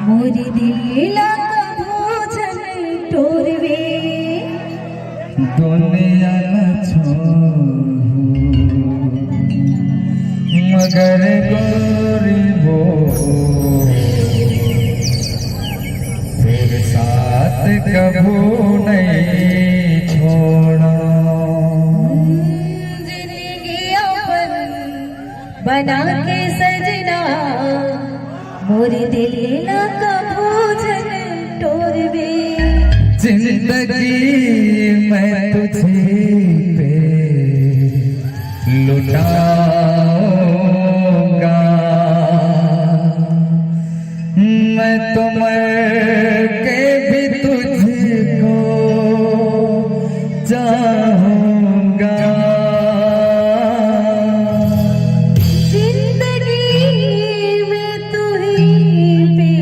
मोरी दिला भोजन टोरवे दुनिया न छोड़ू मगर गोरी वो फिर साथ कभू नहीं छोड़ा। जिंदगी अपन बना के सजना मोरी दिला भोजन टोरवे जिंदगी मैं तुझे पे लुटाऊंगा मैं तो मर के भी तुझको चाहूंगा। जिंदगी में तू ही पे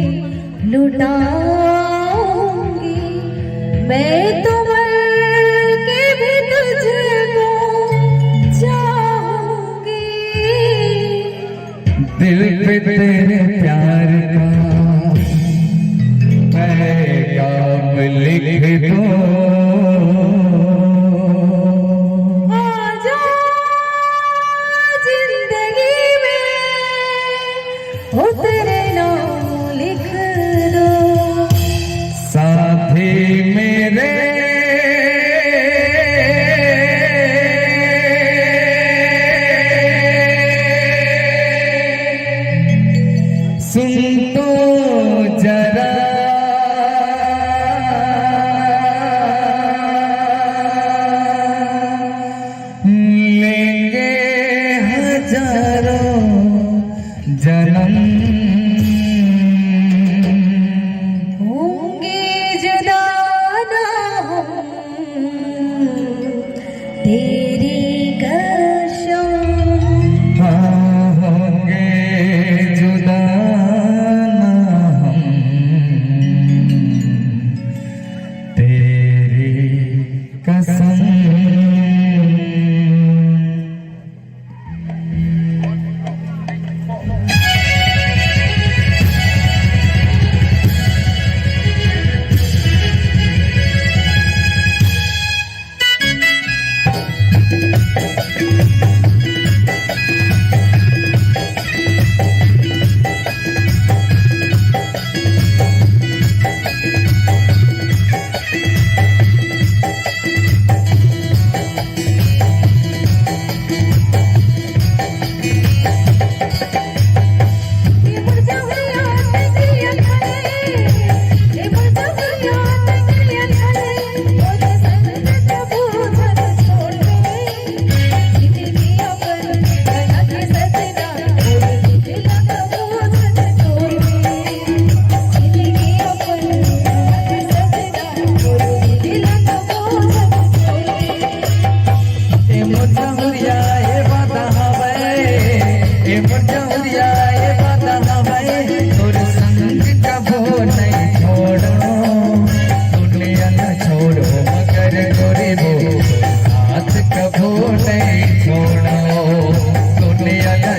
लुटाऊंगी मैं तो मर के भी तुझको चाहूंगी। दिल पे तेरे प्यार का पैगाम लिख दो आजा जिंदगी में हो तेरे नाम लिख दो साथी मेरे सुन तो जरा लेंगे हजारों जन्म होंगे जुदा ना हम तेरी कसम होंगे जुदा ना हम तेरी कसम।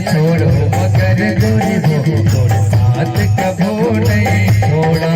छोड़ो मगर गोरी वो साथ कभू नहीं छोड़ा।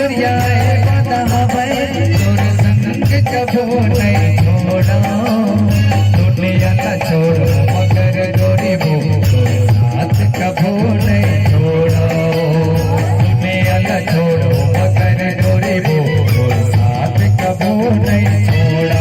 डोरियाए बंधावे तोर संग कभो नहीं छोड़ा दुनिया न छोड़ो मगर गोरी वो तोर साथ कभो नहीं छोड़ा दुनिया न छोड़ो मगर गोरी वो तोर साथ कभो नहीं छोड़ा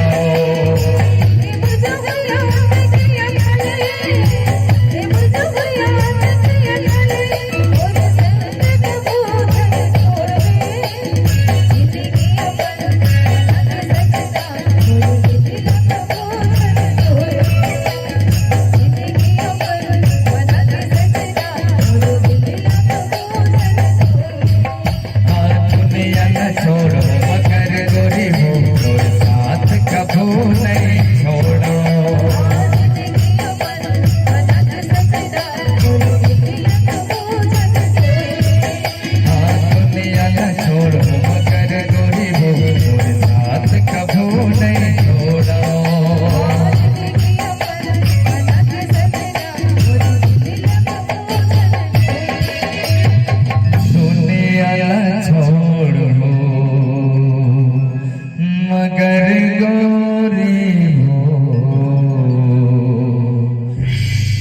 मगर गोरी हो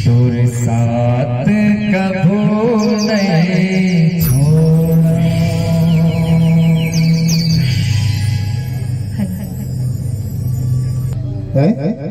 तोर साथ कभो नहीं छोड़ा। है